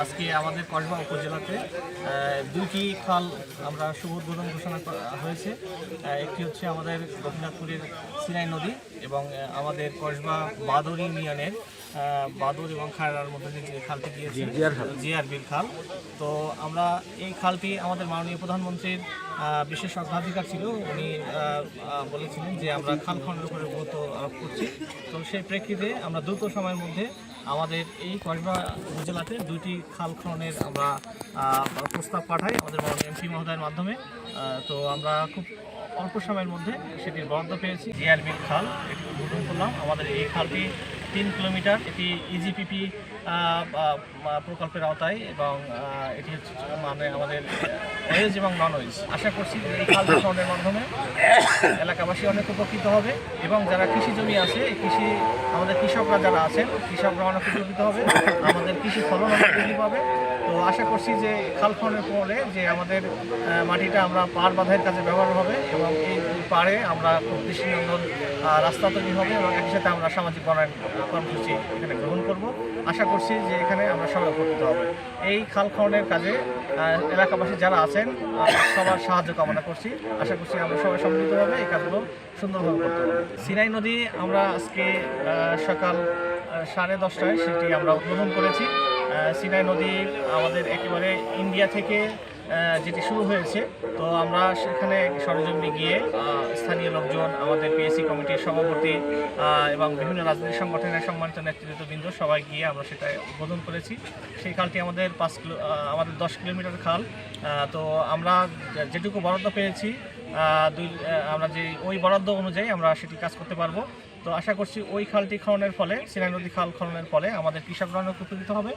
আজকে আমাদের কসবা উপজেলাতে দুইটি খাল আমরা শুভ উদ্বোধন ঘোষণা হয়েছে। একটি হচ্ছে আমাদের গোপীনাথপুরের সিনাই নদী এবং আমাদের কসবা বাদর ইউনিয়নের বাদর এবং খায়রার মধ্যে যে খালটি গিয়েছে জিআরবির খাল। তো আমরা এই খালটি আমাদের মাননীয় প্রধানমন্ত্রীর বিশেষ অগ্রাধিকার ছিল। উনি বলেছিলেন যে আমরা খাল খননের উপরে গুরুত্ব আরোপ করছি। তো সেই প্রেক্ষিতে আমরা দ্রুত সময়ের মধ্যে আমাদের এই কসবা উপজেলাতে দুইটি খাল খননের আমরা প্রস্তাব পাঠাই আমাদের মাননীয় এমপি মহোদয়ের মাধ্যমে। তো আমরা খুব অল্প সময়ের মধ্যে সেটির বরাদ্দ পেয়েছি। জিআরবির খাল এটি উদ্বোধন করলাম। আমাদের এই খালটি 3 কিলোমিটার, এটি ইজিপিপি প্রকল্পের আওতায় এবং এটি হচ্ছে মানে আমাদের ওয়েজ এবং নন ওয়েজ। আশা করছি এই খাল খননের মাধ্যমে এলাকাবাসী অনেক উপকৃত হবে এবং যারা কৃষি জমি আছে আমাদের কৃষকরা যারা আছেন কৃষকরা অনেক উপকৃত হবে, আমাদের কৃষি ফলন অনেক বৃদ্ধি পাবে। তো আশা করছি যে খাল খননের ফলে যে আমাদের মাটিটা আমরা পাড় বাঁধাইয়ের কাজে ব্যবহার হবে এবং এই পাড়ে আমরা খুব দৃষ্টিনন্দন রাস্তা তৈরি হবে এবং একই সাথে আমরা সামাজিক বনায়ন কর্মসূচি এখানে গ্রহণ করব। আশা করছি যে এখানে আমরা সবাই উপকৃত হব। এই খাল খননের কাজে এলাকাবাসী যারা আছেন সবার সাহায্য কামনা করছি। আশা করছি আমরা সবাই সম্মিলিতভাবে এই কাজগুলো সুন্দরভাবে করতে পারব। সিনাই নদী আমরা আজকে সকাল 10:30টায় সেটি আমরা উদ্বোধন করেছি। সিনাই নদী আমাদের একেবারে ইন্ডিয়া থেকে যেটি শুরু হয়েছে। তো আমরা সেখানে সরজমিনে গিয়ে স্থানীয় লোকজন, আমাদের পিএসসি কমিটির সভাপতি এবং বিভিন্ন রাজনৈতিক সংগঠনের সম্মানিত নেতৃত্ববৃন্দ সবাই গিয়ে আমরা সেটা উদ্বোধন করেছি। সেই খালটি আমাদের 10 কিলোমিটার খাল। তো আমরা যেটুকু বরাদ্দ পেয়েছি আমরা যে ওই বরাদ্দ অনুযায়ী আমরা সেটি কাজ করতে পারবো। তো আশা করছি ওই খালটি খননের ফলে, সিনাই নদী খাল খননের ফলে আমাদের কৃষকরা অনেক উপকৃত হবে,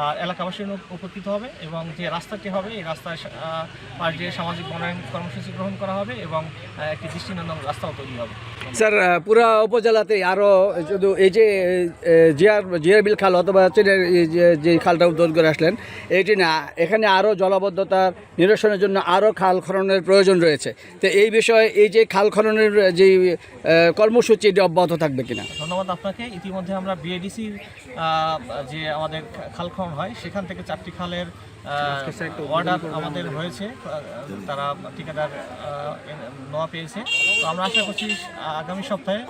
আর এলাকাবাসী উপকৃত হবে এবং যে রাস্তাটি হবে এই রাস্তায় পাশ দিয়ে সামাজিক বনায়ন কর্মসূচি গ্রহণ করা হবে এবং একটি দৃষ্টিনন্দন রাস্তাও তৈরি হবে। স্যার, পুরা উপজেলাতে আরও শুধু এই যে জিআরবিল খাল অথবা যে খালটা উদ্বোধন করে আসলেন এইটি না, এখানে আরও জলাবদ্ধতার নিরসনের জন্য আরও খাল খননের প্রয়োজন রয়েছে। তো এই বিষয়ে এই যে খাল খননের যে কর্মসূচি এটি অব্যাহত থাকবে কিনা? ধন্যবাদ আপনাকে। ইতিমধ্যে আমরা বিএডিসির যে আমাদের খাল খনন হয় সেখান থেকে 4টি খালের অর্ডার আমাদের হয়েছে, তারা ঠিকাদার নেওয়া পেয়েছে। তো আমরা আশা করছি আগামী সপ্তাহে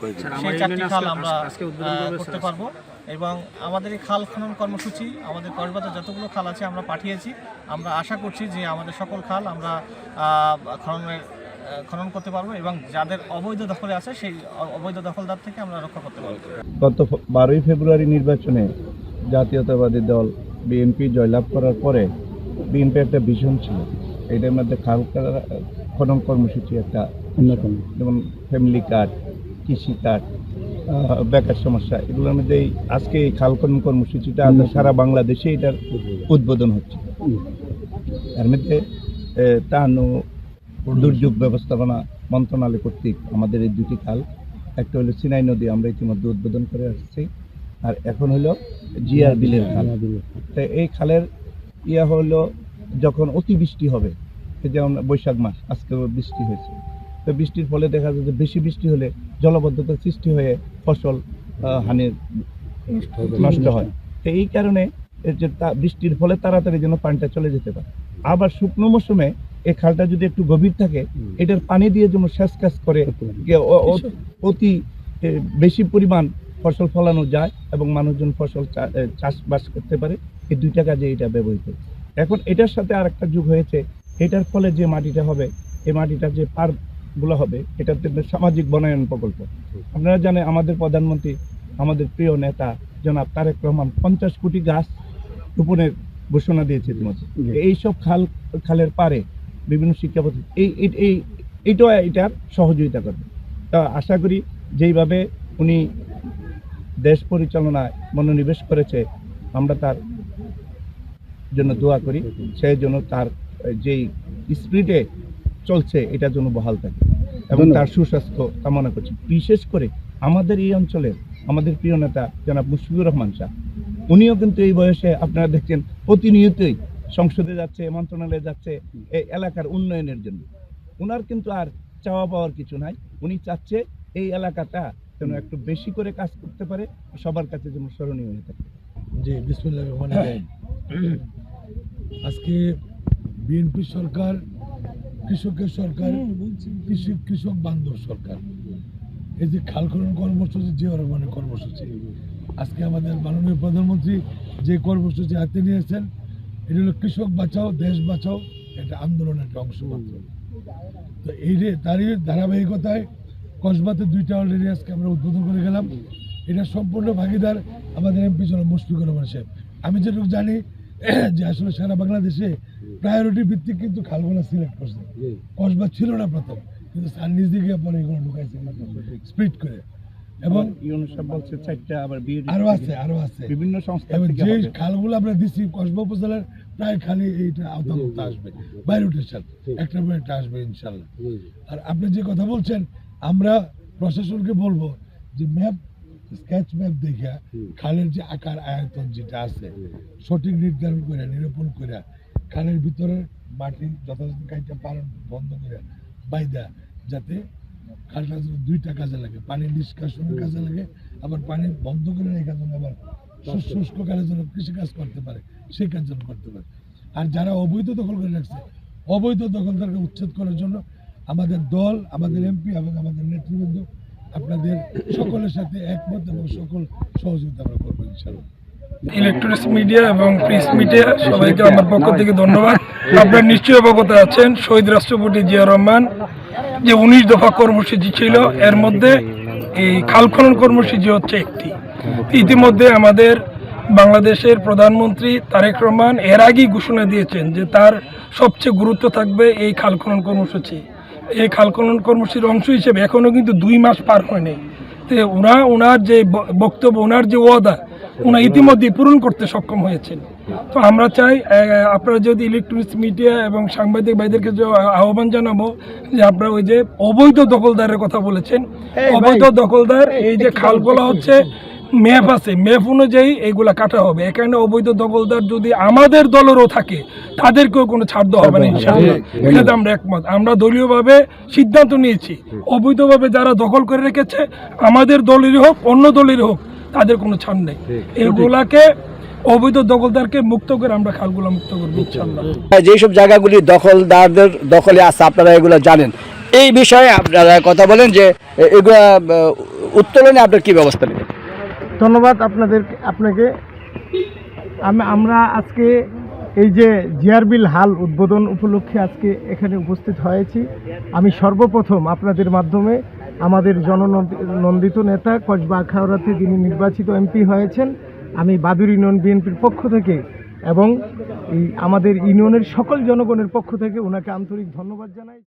সেই 4টি খাল আমরা করতে পারবো এবং আমাদের এই খাল খনন কর্মসূচি আমাদের কসবাতে যতগুলো খাল আছে আমরা পাঠিয়েছি। আমরা আশা করছি যে আমাদের সকল খাল আমরা খনন করতে পারবো এবং যাদের অবৈধ দখলে আছে সেই অবৈধ দখলদার থেকে আমরা রক্ষা করতে পারবো। গত 12ই ফেব্রুয়ারি নির্বাচনে জাতীয়তাবাদী দল বিএনপি জয়লাভ করার পরে বিএনপি একটা ভিশন ছিল, এটার মধ্যে খাল খনন কর্মসূচি একটা অন্যতম, যেমন ফ্যামিলি কার্ড, কৃষি কার্ড, বেকার সমস্যা, এগুলোর মধ্যে আজকে এই খাল খনন কর্মসূচিটা সারা বাংলাদেশে এটার উদ্বোধন হচ্ছে। এর মধ্যে দুর্যোগ ব্যবস্থাপনা মন্ত্রণালয় কর্তৃক আমাদের এই দুটি খাল, একটা হলো সিনাই নদী আমরা ইতিমধ্যে উদ্বোধন করে আসছি, আর এখন হলো জিআরবিলের খাল। তো এই খালের হলো যখন অতিবৃষ্টি হবে, যেমন বৈশাখ মাস, আজকে বৃষ্টি হয়েছে, তো বৃষ্টির ফলে দেখা যায় যে বেশি বৃষ্টি হলে জলাবদ্ধতার সৃষ্টি হয়ে ফসল হানির নষ্ট হয়। তো এই কারণে যে বৃষ্টির ফলে তাড়াতাড়ি যেন পানিটা চলে যেতে পারে। আবার শুকনো মৌসুমে এই খালটা যদি একটু গভীর থাকে, এটার পানি দিয়ে যেন সেচ কাজ করে অতি বেশি পরিমাণ ফসল ফলানো যায় এবং মানুষজন ফসল চাষবাস করতে পারে। এই দুইটা কাজে এটা ব্যবহৃত। এখন এটার সাথে আর একটা যুগ হয়েছে, এটার ফলে যে মাটিটা হবে, এই মাটিটা যে পারগুলো হবে, এটার জন্য সামাজিক বনায়ন প্রকল্প। আপনারা জানেন আমাদের প্রধানমন্ত্রী, আমাদের প্রিয় নেতা জনাব তারেক রহমান 50 কোটি গাছ রোপণের ঘোষণা দিয়েছে ইতিমধ্যে। এইসব খালের পারে বিভিন্ন শিক্ষা প্রতিষ্ঠান এটার সহযোগিতা করবে। তা আশা করি যেইভাবে উনি দেশ পরিচালনায় মনোনিবেশ করেছে, আমরা তার জন্য দোয়া করি, সেই জন্য তার যেই স্পিরিটে চলছে এটার জন্য বহাল থাকে এবং তার সুস্বাস্থ্য কামনা করছি। বিশেষ করে আমাদের এই অঞ্চলের আমাদের প্রিয় নেতা জনাব মুশফিকুর রহমান শাহ, উনিও কিন্তু এই বয়সে আপনারা দেখছেন প্রতিনিয়তই সংসদে যাচ্ছে, মন্ত্রণালয়ে যাচ্ছে এই এলাকার উন্নয়নের জন্য। ওনার কিন্তু আর চাওয়া পাওয়ার কিছু নাই, উনি চাচ্ছে এই এলাকাটা যেন একটু বেশি করে কাজ করতে পারে, সবার কাছে যেন স্মরণীয় হয়ে থাকে। জি, বিসমিল্লাহির রহমানির রহিম। আজকে বিএনপি সরকার কৃষকের সরকার, কৃষক বান্ধব সরকার। এই যে খাল খনন কর্মসূচি, জিয়া রহমানের কর্মসূচি, আজকে আমাদের মাননীয় প্রধানমন্ত্রী যে কর্মসূচি হাতে নিয়েছেন, এটা হলো কৃষক বাঁচাও দেশ বাঁচাও, এটা আন্দোলনের একটা অংশ মাত্র। তো এই যে তারই ধারাবাহিকতায় কসবাতে 2টা অলরেডি আজকে আমরা উদ্বোধন করে গেলাম। এটা সম্পূর্ণ ভাগিদার আমাদের এমপি জনাব মুশফিকুর রহমান সাহেব। আমি যেটুকু জানি যে আসলে সারা বাংলাদেশে প্রায়োরিটি ভিত্তিক কিন্তু খালগুলো সিলেক্ট করছে। কসবা ছিল না প্রথম, কিন্তু স্যার নিজ দিকে পরে এগুলো ঢুকাইছে স্প্লিট করে। এবং ইউনিসেফ বলছে 4টা, আবার আরো আছে বিভিন্ন সংস্থা এবং থেকে যে হবে। খালগুলো আমরা দিচ্ছি কসবা উপজেলার প্রায় খালি এইটা আওতাভুক্ত আসবে, বাই রোটেশন একটা পর একটা আসবে ইনশাল্লাহ। আর আপনি যে কথা বলছেন, আমরা প্রশাসনকে বলবো যে ম্যাপ, স্কেচ ম্যাপ দেখে খালের যে আকার আয়তন যেটা আছে সঠিক নির্ধারণ করে নিরূপণ করে খালের ভিতরে মাটি যথাযথ কাজটা পালন বন্ধ করে বাইদা, যাতে খালটা 2টা কাজে লাগে, পানি নিষ্কাশনের কাজে লাগে, আবার পানি বন্ধ করে রেখে জন্য আবার শুষ্ক কালের জন্য কৃষিকাজ করতে পারে, সেই কাজ যেন করতে পারে। আর যারা অবৈধ দখল করে রাখছে, অবৈধ দখলদারকে উচ্ছেদ করার জন্য আমাদের দল, আমাদের এমপি এবং আমাদের নেতৃবৃন্দ আপনাদের সকলের সাথে একমত এবং সকল সহযোগিতা আমরা করবো ইনশাআল্লাহ। ইলেকট্রনিক্স মিডিয়া এবং প্রেস মিডিয়া সবাইকে আমার পক্ষ থেকে ধন্যবাদ। আপনারা নিশ্চয়ই অবগত আছেন, শহীদ রাষ্ট্রপতি জিয়া রহমান যে 19 দফা কর্মসূচি ছিল, এর মধ্যে এই খাল খনন কর্মসূচি হচ্ছে একটি। ইতিমধ্যে আমাদের বাংলাদেশের প্রধানমন্ত্রী তারেক রহমান এর আগেই ঘোষণা দিয়েছেন যে তার সবচেয়ে গুরুত্ব থাকবে এই খাল খনন কর্মসূচি। এই খাল খনন কর্মসূচির অংশ হিসেবে এখনও কিন্তু 2 মাস পার হয়নি। তো ওনার যে বক্তব্য, ওনার যে ওয়াদা, ওনা ইতিমধ্যে পূরণ করতে সক্ষম হয়েছেন। তো আমরা চাই আপনারা যদি ইলেকট্রনিক্স মিডিয়া এবং সাংবাদিক ভাইদেরকে আহ্বান জানাবো যে আপনারা ওই যে অবৈধ দখলদারের কথা বলেছেন, অবৈধ দখলদার এই যে খালগুলো হচ্ছে ম্যাপ আছে, ম্যাপ অনুযায়ী এইগুলা কাটা হবে। এখানে অবৈধ দখলদার যদি আমাদের দলেরও থাকে, তাদেরকেও কোনো ছাড় দেওয়া হবে না ইনশাআল্লাহ। এটাতে আমরা একমত। আমরা দলীয়ভাবে সিদ্ধান্ত নিয়েছি, অবৈধভাবে যারা দখল করে রেখেছে, আমাদের দলেরই হোক অন্য দলেরই হোক, তাদের কোনো ছাড় নেই। এগুলাকে অবৈধ দখলদারকে মুক্ত করে আমরা খালগুলো মুক্ত করবো ইনশাআল্লাহ। যেসব জায়গাগুলি দখলদারদের দখলে আছে আপনারা এগুলো জানেন, এই বিষয়ে আপনারা কথা বলেন যে এগুলো উত্তোলনে আপনার কি ব্যবস্থা নেবেন? ধন্যবাদ আপনাকে। আমরা আজকে এই যে জিআরবিল হাল উদ্বোধন উপলক্ষে আজকে এখানে উপস্থিত হয়েছি। আমি সর্বপ্রথম আপনাদের মাধ্যমে আমাদের জননন্দিত নেতা কসবা আখাউড়াতে যিনি নির্বাচিত এমপি হয়েছেন, আমি বাদুর ইউনিয়ন বিএনপির পক্ষ থেকে এবং আমাদের ইউনিয়নের সকল জনগণের পক্ষ থেকে ওনাকে আন্তরিক ধন্যবাদ জানাই।